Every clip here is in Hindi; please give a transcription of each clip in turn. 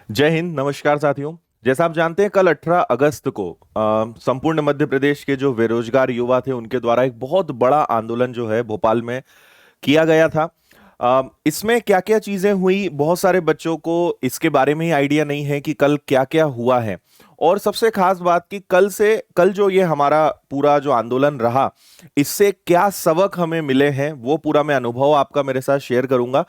जय हिंद। नमस्कार साथियों। जैसा आप जानते हैं, कल 18 अगस्त को संपूर्ण मध्य प्रदेश के जो बेरोजगार युवा थे उनके द्वारा एक बहुत बड़ा आंदोलन जो है भोपाल में किया गया था। इसमें क्या क्या चीजें हुई, बहुत सारे बच्चों को इसके बारे में ही आइडिया नहीं है कि कल क्या क्या हुआ है। और सबसे खास बात कि कल जो ये हमारा पूरा जो आंदोलन रहा, इससे क्या सबक हमें मिले हैं वो पूरा मैं अनुभव आपका मेरे साथ शेयर करूंगा।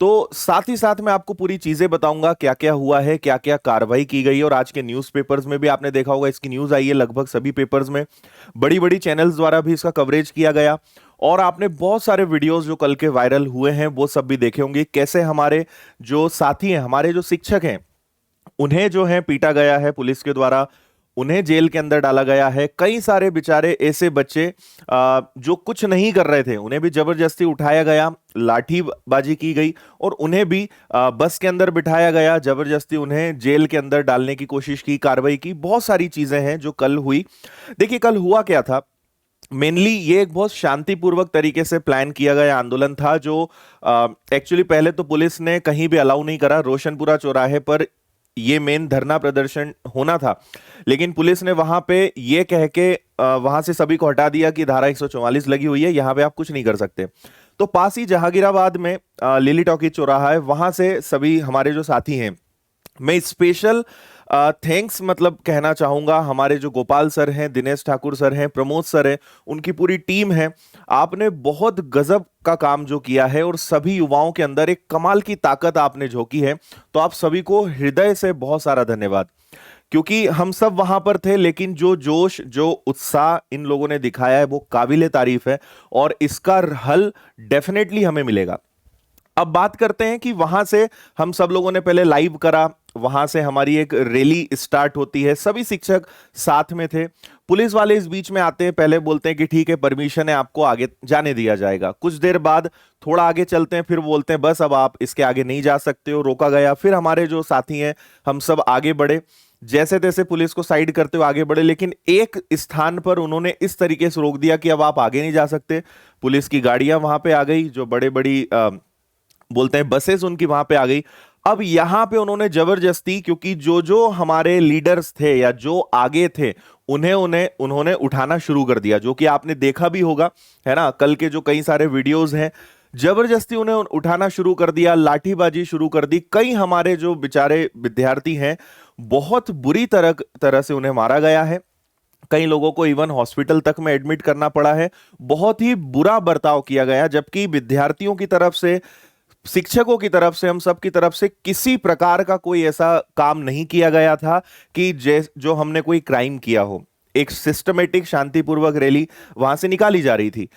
तो साथ ही साथ मैं आपको पूरी चीजें बताऊंगा, क्या क्या हुआ है, क्या क्या कार्रवाई की गई है। और आज के न्यूज़पेपर्स में भी आपने देखा होगा, इसकी न्यूज आई है लगभग सभी पेपर्स में। बड़ी बड़ी चैनल्स द्वारा भी इसका कवरेज किया गया। और आपने बहुत सारे वीडियोस जो कल के वायरल हुए हैं वो सब भी देखे होंगे, कैसे हमारे जो साथी हैं, हमारे जो शिक्षक हैं, उन्हें जो है पीटा गया है पुलिस के द्वारा, उन्हें जेल के अंदर डाला गया है। कई सारे बेचारे ऐसे बच्चे जो कुछ नहीं कर रहे थे, उन्हें भी जबरदस्ती उठाया गया, लाठीबाजी की गई और उन्हें भी बस के अंदर बिठाया गया, जबरदस्ती उन्हें जेल के अंदर डालने की कोशिश की, कार्रवाई की। बहुत सारी चीजें हैं जो कल हुई। देखिए, कल हुआ क्या था। मेनली ये एक बहुत शांतिपूर्वक तरीके से प्लान किया गया आंदोलन था, जो एक्चुअली पहले तो पुलिस ने कहीं भी अलाउ नहीं करा। रोशनपुरा चौराहे पर ये मेन धरना प्रदर्शन होना था, लेकिन पुलिस ने वहां पे ये कह के वहां से सभी को हटा दिया कि धारा 144 लगी हुई है, यहां पे आप कुछ नहीं कर सकते। तो पास ही जहांगीराबाद में लिली टॉकी चौराहा है, वहां से सभी हमारे जो साथी हैं, मैं स्पेशल थैंक्स मतलब कहना चाहूंगा। हमारे जो गोपाल सर हैं, दिनेश ठाकुर सर हैं, प्रमोद सर हैं, उनकी पूरी टीम है। आपने बहुत गजब का काम जो किया है और सभी युवाओं के अंदर एक कमाल की ताकत आपने झोंकी है। तो आप सभी को हृदय से बहुत सारा धन्यवाद, क्योंकि हम सब वहां पर थे, लेकिन जो जोश जो उत्साह इन लोगों ने दिखाया है वो काबिले तारीफ है और इसका हल डेफिनेटली हमें मिलेगा। अब बात करते हैं कि वहां से हम सब लोगों ने पहले लाइव करा, वहां से हमारी एक रैली स्टार्ट होती है, सभी शिक्षक साथ में थे। पुलिस वाले इस बीच में आते हैं, पहले बोलते हैं कि ठीक है, परमिशन है, आपको आगे जाने दिया जाएगा। कुछ देर बाद थोड़ा आगे चलते हैं, फिर बोलते हैं बस अब आप इसके आगे नहीं जा सकते हो, रोका गया। फिर हमारे जो साथी हैं, हम सब आगे बढ़े, जैसे तैसे पुलिस को साइड करते हुए आगे बढ़े, लेकिन एक स्थान पर उन्होंने इस तरीके से रोक दिया कि अब आप आगे नहीं जा सकते। पुलिस की गाड़ियां वहां पे आ गई, जो बड़े बड़ी बोलते हैं बसेस उनकी वहां पे आ गई। अब यहां पे उन्होंने जबरदस्ती, क्योंकि जो जो हमारे लीडर्स थे या जो आगे थे, उन्हें उन्हें उन्होंने उठाना शुरू कर दिया, जो कि आपने देखा भी होगा, है ना। कल के जो कई सारे वीडियोस हैं, जबरदस्ती उन्हें उठाना शुरू कर दिया, लाठीबाजी शुरू कर दी। कई हमारे जो बेचारे विद्यार्थी हैं, बहुत बुरी तरह तरह से उन्हें मारा गया है। कई लोगों को इवन हॉस्पिटल तक में एडमिट करना पड़ा है। बहुत ही बुरा बर्ताव किया गया, जबकि विद्यार्थियों की तरफ से, शिक्षकों की तरफ से, हम सब की तरफ से किसी प्रकार का कोई ऐसा काम नहीं किया गया था कि जो हमने कोई क्राइम किया हो। एक सिस्टमेटिक शांतिपूर्वक रैली वहां से निकाली जा रही थी।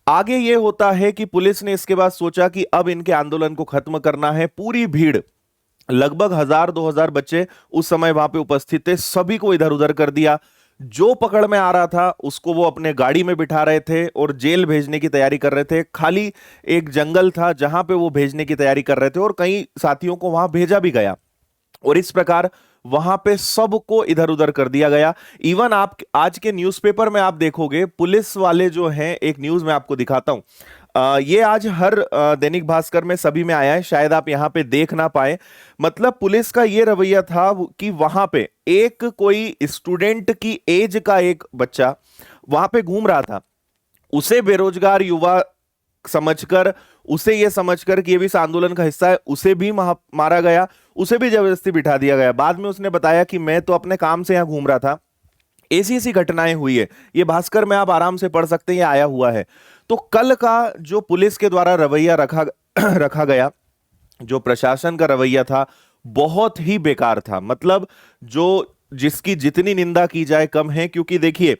आगे ये होता है कि पुलिस ने इसके बाद सोचा कि अब इनके आंदोलन को खत्म करना है। पूरी भीड़, लगभग 1000-2000 बच्चे उस समय वहां पे उपस्थित थे, सभी को इधर उधर कर दिया। जो पकड़ में आ रहा था उसको वो अपने गाड़ी में बिठा रहे थे और जेल भेजने की तैयारी कर रहे थे। खाली एक जंगल था जहां पे वो भेजने की तैयारी कर रहे थे और कई साथियों को वहां भेजा भी गया। और इस प्रकार वहां पे सबको इधर उधर कर दिया गया। इवन आप आज के न्यूज़पेपर में आप देखोगे, पुलिस वाले जो हैं, एक न्यूज में आपको दिखाता हूं। ये आज हर दैनिक भास्कर में सभी में आया है, शायद आप यहां पे देख ना पाए। मतलब पुलिस का ये रवैया था कि वहां पे एक कोई स्टूडेंट की एज का एक बच्चा वहां पे घूम रहा था, उसे बेरोजगार युवा समझकर, उसे ये समझकर कि ये भी इस आंदोलन का हिस्सा है, उसे भी मारा गया, उसे भी जबरदस्ती बिठा दिया गया। बाद में उसने बताया कि मैं तो अपने काम से यहां घूम रहा था। ऐसी ऐसी घटनाएं हुई है, ये भास्कर में आप आराम से पढ़ सकते हैं, ये आया हुआ है। तो कल का जो पुलिस के द्वारा रवैया रखा रखा गया, जो प्रशासन का रवैया था, बहुत ही बेकार था। मतलब जो जिसकी जितनी निंदा की जाए कम है, क्योंकि देखिए,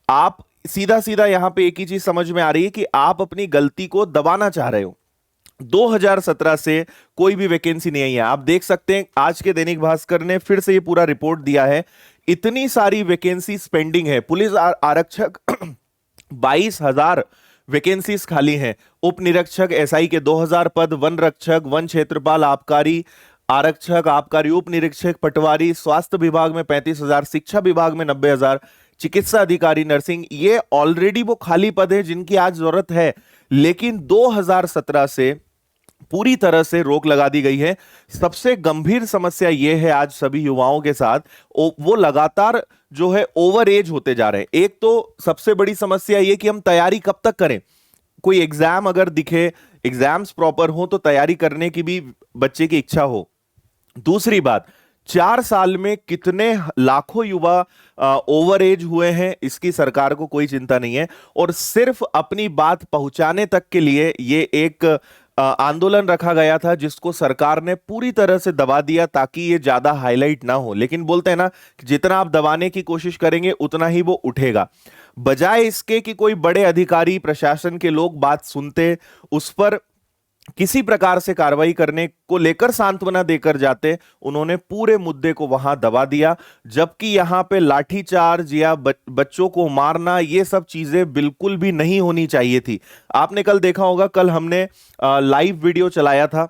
आप सीधा सीधा यहां पे एक ही चीज समझ में आ रही है कि आप अपनी गलती को दबाना चाह रहे हो। 2017 से कोई भी वैकेंसी नहीं आई है। आप देख सकते हैं, आज के दैनिक भास्कर ने फिर से ये पूरा रिपोर्ट दिया है, इतनी सारी वैकेंसी पेंडिंग है। पुलिस आरक्षक 22,000 वैकेंसीज खाली हैं। उप निरीक्षक एसआई के 2000 पद, वन रक्षक, वन क्षेत्रपाल, आबकारी आरक्षक, आबकारी उप निरीक्षक, पटवारी, स्वास्थ्य विभाग में 35,000, शिक्षा विभाग में 90,000, चिकित्सा अधिकारी, नर्सिंग, ये ऑलरेडी वो खाली पद है जिनकी आज जरूरत है। लेकिन 2017 से पूरी तरह से रोक लगा दी गई है। सबसे गंभीर समस्या यह है आज सभी युवाओं के साथ, वो लगातार जो है ओवर एज होते जा रहे हैं। एक तो सबसे बड़ी समस्या यह कि हम तैयारी कब तक करें, कोई एग्जाम अगर दिखे, एग्जाम्स प्रॉपर हो तो तैयारी करने की भी बच्चे की इच्छा हो। दूसरी बात, 4 साल में कितने लाखों युवा ओवर एज हुए हैं, इसकी सरकार को कोई चिंता नहीं है। और सिर्फ अपनी बात पहुंचाने तक के लिए ये एक आंदोलन रखा गया था, जिसको सरकार ने पूरी तरह से दबा दिया ताकि ये ज्यादा हाईलाइट ना हो। लेकिन बोलते हैं ना कि जितना आप दबाने की कोशिश करेंगे उतना ही वो उठेगा। बजाय इसके कि कोई बड़े अधिकारी प्रशासन के लोग बात सुनते, उस पर किसी प्रकार से कार्रवाई करने को लेकर सांत्वना देकर जाते, उन्होंने पूरे मुद्दे को वहां दबा दिया। जबकि यहां पे लाठीचार्ज या बच्चों को मारना, ये सब चीजें बिल्कुल भी नहीं होनी चाहिए थी। आपने कल देखा होगा, कल हमने लाइव वीडियो चलाया था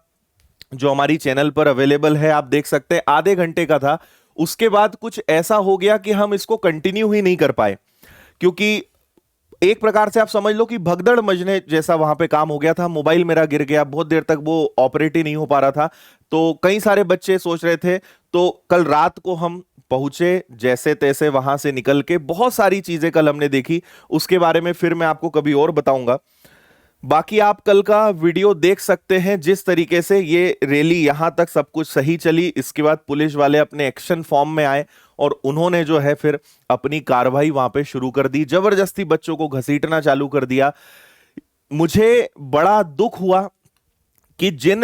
जो हमारी चैनल पर अवेलेबल है, आप देख सकते हैं, आधे घंटे का था। उसके बाद कुछ ऐसा हो गया कि हम इसको कंटिन्यू ही नहीं कर पाए, क्योंकि एक प्रकार से आप समझ लो कि भगदड़ मचने जैसा वहां पे काम हो गया था। मोबाइल मेरा गिर गया, बहुत देर तक वो ऑपरेट ही नहीं हो पा रहा था। तो कई सारे बच्चे सोच रहे थे, तो कल रात को हम पहुंचे जैसे तैसे वहां से निकल के। बहुत सारी चीजें कल हमने देखी, उसके बारे में फिर मैं आपको कभी और बताऊंगा। बाकी आप कल का वीडियो देख सकते हैं, जिस तरीके से ये रैली यहां तक सब कुछ सही चली। इसके बाद पुलिस वाले अपने एक्शन फॉर्म में आए और उन्होंने जो है फिर अपनी कार्रवाई वहां पे शुरू कर दी, जबरदस्ती बच्चों को घसीटना चालू कर दिया। मुझे बड़ा दुख हुआ कि जिन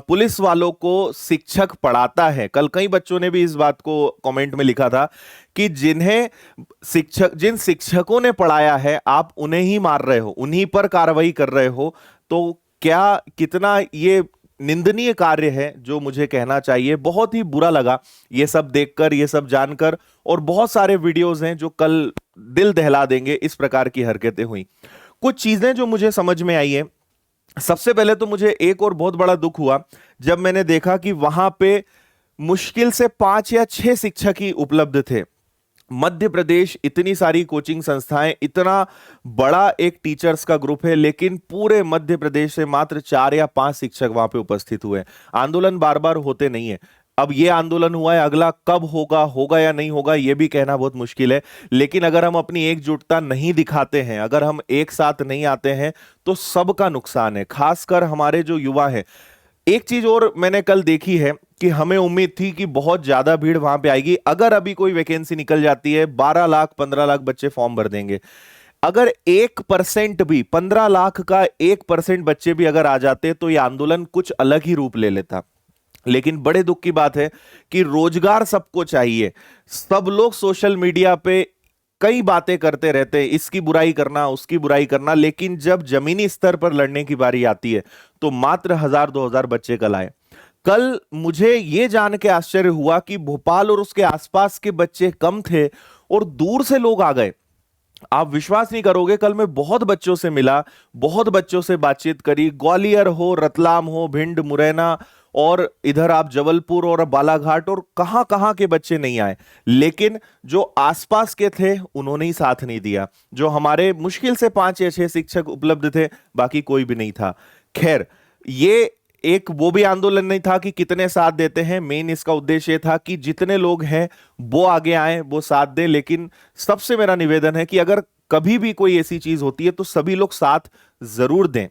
पुलिस वालों को शिक्षक पढ़ाता है, कल कई बच्चों ने भी इस बात को कमेंट में लिखा था कि जिन शिक्षकों ने पढ़ाया है, आप उन्हें ही मार रहे हो, उन्हीं पर कार्रवाई कर रहे हो। तो क्या, कितना ये निंदनीय कार्य है, जो मुझे कहना चाहिए। बहुत ही बुरा लगा ये सब देखकर, ये सब जानकर। और बहुत सारे वीडियोस हैं जो कल दिल दहला देंगे, इस प्रकार की हरकतें हुई। कुछ चीजें जो मुझे समझ में आई है, सबसे पहले तो मुझे एक और बहुत बड़ा दुख हुआ जब मैंने देखा कि वहां पे मुश्किल से 5 या 6 शिक्षक ही उपलब्ध थे। मध्य प्रदेश, इतनी सारी कोचिंग संस्थाएं, इतना बड़ा एक टीचर्स का ग्रुप है, लेकिन पूरे मध्य प्रदेश से मात्र 4 या 5 शिक्षक वहां पे उपस्थित हुए। आंदोलन बार बार होते नहीं है। अब ये आंदोलन हुआ है, अगला कब होगा, होगा या नहीं होगा, ये भी कहना बहुत मुश्किल है। लेकिन अगर हम अपनी एकजुटता नहीं दिखाते हैं, अगर हम एक साथ नहीं आते हैं, तो सबका नुकसान है, खासकर हमारे जो युवा है। एक चीज और मैंने कल देखी है कि हमें उम्मीद थी कि बहुत ज्यादा भीड़ वहां पे आएगी। अगर अभी कोई वैकेंसी निकल जाती है, 12 लाख 15 लाख बच्चे फॉर्म भर देंगे। अगर 1% भी, 15 लाख का 1% बच्चे भी अगर आ जाते, तो ये आंदोलन कुछ अलग ही रूप ले लेता। लेकिन बड़े दुख की बात है कि रोजगार सबको चाहिए, सब लोग सोशल मीडिया पे कई बातें करते रहते हैं, इसकी बुराई करना, उसकी बुराई करना, लेकिन जब जमीनी स्तर पर लड़ने की बारी आती है तो मात्र 1000-2000 बच्चे कल आए। कल मुझे यह जान के आश्चर्य हुआ कि भोपाल और उसके आसपास के बच्चे कम थे और दूर से लोग आ गए। आप विश्वास नहीं करोगे, कल मैं बहुत बच्चों से मिला, बहुत बच्चों से बातचीत करी। ग्वालियर हो, रतलाम हो, भिंड, मुरैना, और इधर आप जबलपुर और बालाघाट, और कहां कहां के बच्चे नहीं आए। लेकिन जो आसपास के थे उन्होंने ही साथ नहीं दिया। जो हमारे मुश्किल से 5 या 6 शिक्षक उपलब्ध थे, बाकी कोई भी नहीं था। खैर, ये एक वो भी आंदोलन नहीं था कि कितने साथ देते हैं, मेन इसका उद्देश्य ये था कि जितने लोग हैं वो आगे आए, वो साथ दें। लेकिन सबसे मेरा निवेदन है कि अगर कभी भी कोई ऐसी चीज होती है तो सभी लोग साथ जरूर दें।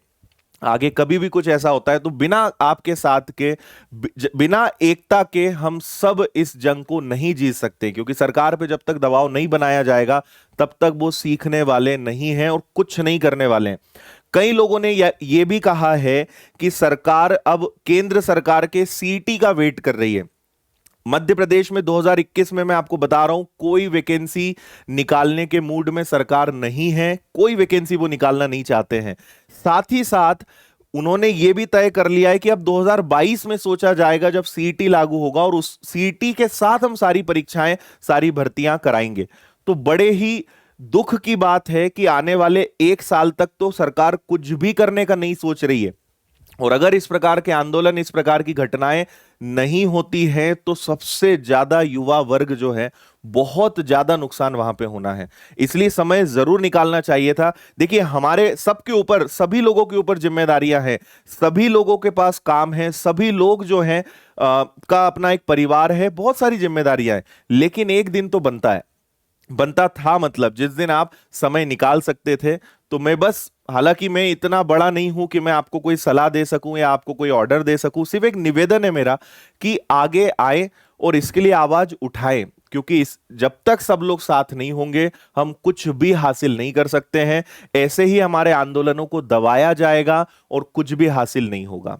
आगे कभी भी कुछ ऐसा होता है तो बिना आपके साथ के, बिना एकता के हम सब इस जंग को नहीं जीत सकते, क्योंकि सरकार पे जब तक दबाव नहीं बनाया जाएगा तब तक वो सीखने वाले नहीं हैं और कुछ नहीं करने वाले हैं। कई लोगों ने ये भी कहा है कि सरकार अब केंद्र सरकार के सीटी का वेट कर रही है। मध्य प्रदेश में 2021 में मैं आपको बता रहा हूं, कोई वैकेंसी निकालने के मूड में सरकार नहीं है, कोई वैकेंसी वो निकालना नहीं चाहते हैं। साथ ही साथ उन्होंने ये भी तय कर लिया है कि अब 2022 में सोचा जाएगा जब सीईटी लागू होगा, और उस सीईटी के साथ हम सारी परीक्षाएं, सारी भर्तियां कराएंगे। तो बड़े ही दुख की बात है कि आने वाले 1 साल तक तो सरकार कुछ भी करने का नहीं सोच रही है। और अगर इस प्रकार के आंदोलन, इस प्रकार की घटनाएं नहीं होती हैं तो सबसे ज्यादा युवा वर्ग जो है बहुत ज्यादा नुकसान वहां पे होना है। इसलिए समय जरूर निकालना चाहिए था। देखिए, हमारे सबके ऊपर, सभी लोगों के ऊपर जिम्मेदारियां हैं, सभी लोगों के पास काम है, सभी लोग जो हैं का अपना एक परिवार है, बहुत सारी जिम्मेदारियां हैं। लेकिन एक दिन तो बनता है, बनता था, मतलब जिस दिन आप समय निकाल सकते थे। तो मैं बस, हालांकि मैं इतना बड़ा नहीं हूं कि मैं आपको कोई सलाह दे सकूं या आपको कोई ऑर्डर दे सकूं, सिर्फ एक निवेदन है मेरा कि आगे आए और इसके लिए आवाज उठाएं, क्योंकि इस जब तक सब लोग साथ नहीं होंगे हम कुछ भी हासिल नहीं कर सकते हैं। ऐसे ही हमारे आंदोलनों को दबाया जाएगा और कुछ भी हासिल नहीं होगा।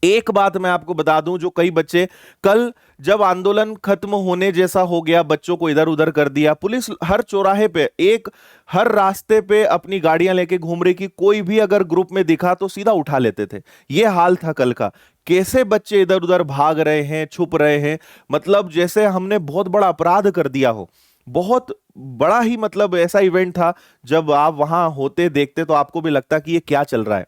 एक बात मैं आपको बता दूं, जो कई बच्चे, कल जब आंदोलन खत्म होने जैसा हो गया, बच्चों को इधर उधर कर दिया, पुलिस हर चौराहे पे, एक हर रास्ते पे अपनी गाड़ियां लेके घूम रही, कि कोई भी अगर ग्रुप में दिखा तो सीधा उठा लेते थे। यह हाल था कल का। कैसे बच्चे इधर उधर भाग रहे हैं, छुप रहे हैं, मतलब जैसे हमने बहुत बड़ा अपराध कर दिया हो। बहुत बड़ा ही, मतलब ऐसा इवेंट था, जब आप वहां होते देखते तो आपको भी लगता कि ये क्या चल रहा है,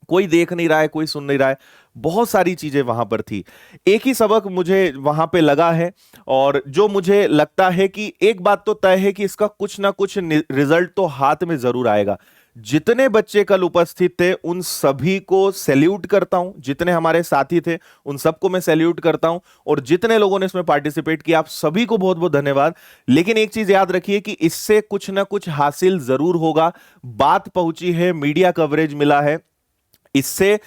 कोई देख नहीं रहा है, कोई सुन नहीं रहा है। बहुत सारी चीजें वहां पर थी। एक ही सबक मुझे वहां पे लगा है, और जो मुझे लगता है कि एक बात तो तय है कि इसका कुछ ना कुछ रिजल्ट तो हाथ में जरूर आएगा। जितने बच्चे कल उपस्थित थे उन सभी को सैल्यूट करता हूं, जितने हमारे साथी थे उन सबको मैं सैल्यूट करता हूं, और जितने लोगों ने इसमें पार्टिसिपेट किया आप सभी को बहुत बहुत धन्यवाद। लेकिन एक चीज याद रखिए कि इससे कुछ ना कुछ हासिल जरूर होगा। बात पहुंची है, मीडिया कवरेज मिला है, इससे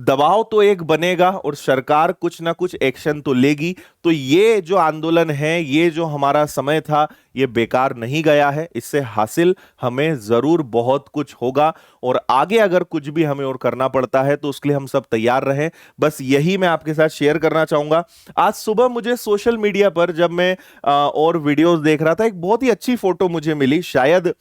दबाव तो एक बनेगा और सरकार कुछ ना कुछ एक्शन तो लेगी। तो ये जो आंदोलन है, ये जो हमारा समय था, ये बेकार नहीं गया है। इससे हासिल हमें जरूर बहुत कुछ होगा, और आगे अगर कुछ भी हमें और करना पड़ता है तो उसके लिए हम सब तैयार रहें। बस यही मैं आपके साथ शेयर करना चाहूंगा। आज सुबह मुझे सोशल मीडिया पर जब मैं और वीडियोस देख रहा था, एक बहुत ही अच्छी फोटो मुझे मिली, शायद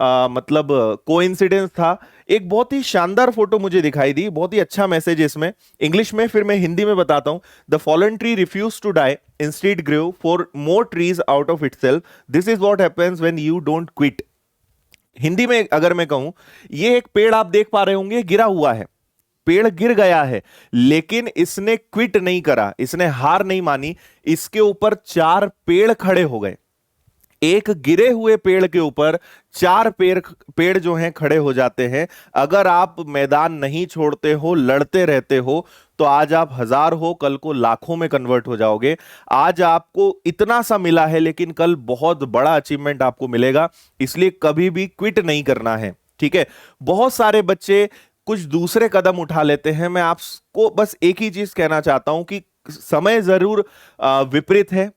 मतलब कोइंसिडेंस था। एक बहुत ही शानदार फोटो मुझे दिखाई दी, बहुत ही अच्छा मैसेज इसमें, इंग्लिश में, फिर मैं हिंदी में बताता हूं। The fallen tree refuse to die, instead grow for more trees out of itself, this is what happens when you don't quit. Hindi में अगर मैं कहूं, ये एक पेड़ आप देख पा रहे होंगे, गिरा हुआ है, पेड़ गिर गया है, लेकिन इसने क्विट नहीं करा, इसने हार नहीं मानी, इसके ऊपर 4 पेड़ खड़े हो गए। एक गिरे हुए पेड़ के ऊपर 4 पेड़ पेड़ जो हैं खड़े हो जाते हैं। अगर आप मैदान नहीं छोड़ते हो, लड़ते रहते हो, तो आज आप 1000 हो, कल को लाखों में कन्वर्ट हो जाओगे। आज आपको इतना सा मिला है, लेकिन कल बहुत बड़ा अचीवमेंट आपको मिलेगा। इसलिए कभी भी क्विट नहीं करना है, ठीक है। बहुत सारे बच्चे कुछ दूसरे कदम उठा लेते हैं। मैं आपको बस एक ही चीज कहना चाहता हूं कि समय जरूर विपरीत है,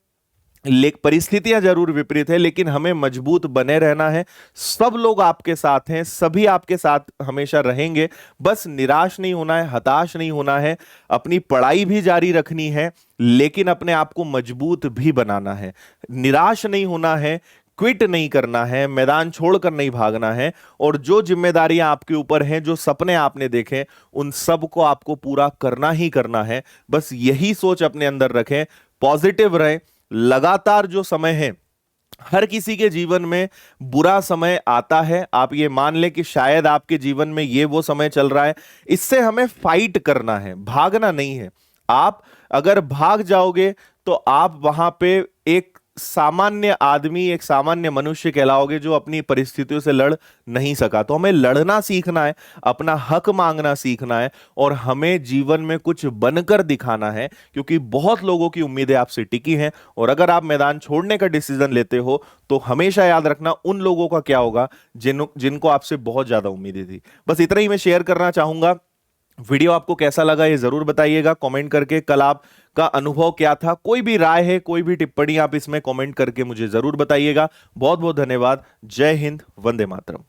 परिस्थितियां जरूर विपरीत है, लेकिन हमें मजबूत बने रहना है। सब लोग आपके साथ हैं, सभी आपके साथ हमेशा रहेंगे। बस निराश नहीं होना है, हताश नहीं होना है, अपनी पढ़ाई भी जारी रखनी है, लेकिन अपने आप को मजबूत भी बनाना है। निराश नहीं होना है, क्विट नहीं करना है, मैदान छोड़कर नहीं भागना है, और जो जिम्मेदारियां आपके ऊपर हैं, जो सपने आपने देखे, उन सब को आपको पूरा करना ही करना है। बस यही सोच अपने अंदर रखें, पॉजिटिव रहें। लगातार जो समय है, हर किसी के जीवन में बुरा समय आता है। आप ये मान लें कि शायद आपके जीवन में ये वो समय चल रहा है, इससे हमें फाइट करना है, भागना नहीं है। आप अगर भाग जाओगे तो आप वहां पे एक सामान्य आदमी, एक सामान्य मनुष्य कहलाओगे, जो अपनी परिस्थितियों से लड़ नहीं सका। तो हमें लड़ना सीखना है, अपना हक मांगना सीखना है, और हमें जीवन में कुछ बनकर दिखाना है, क्योंकि बहुत लोगों की उम्मीदें आपसे टिकी हैं। और अगर आप मैदान छोड़ने का डिसीजन लेते हो तो हमेशा याद रखना उन लोगों का क्या होगा जिनको आपसे बहुत ज्यादा उम्मीदें थी। बस इतना ही मैं शेयर करना चाहूंगा। वीडियो आपको कैसा लगा ये जरूर बताइएगा कमेंट करके। कल आपका अनुभव क्या था, कोई भी राय है, कोई भी टिप्पणी आप इसमें कमेंट करके मुझे जरूर बताइएगा। बहुत बहुत धन्यवाद। जय हिंद, वंदे मातरम।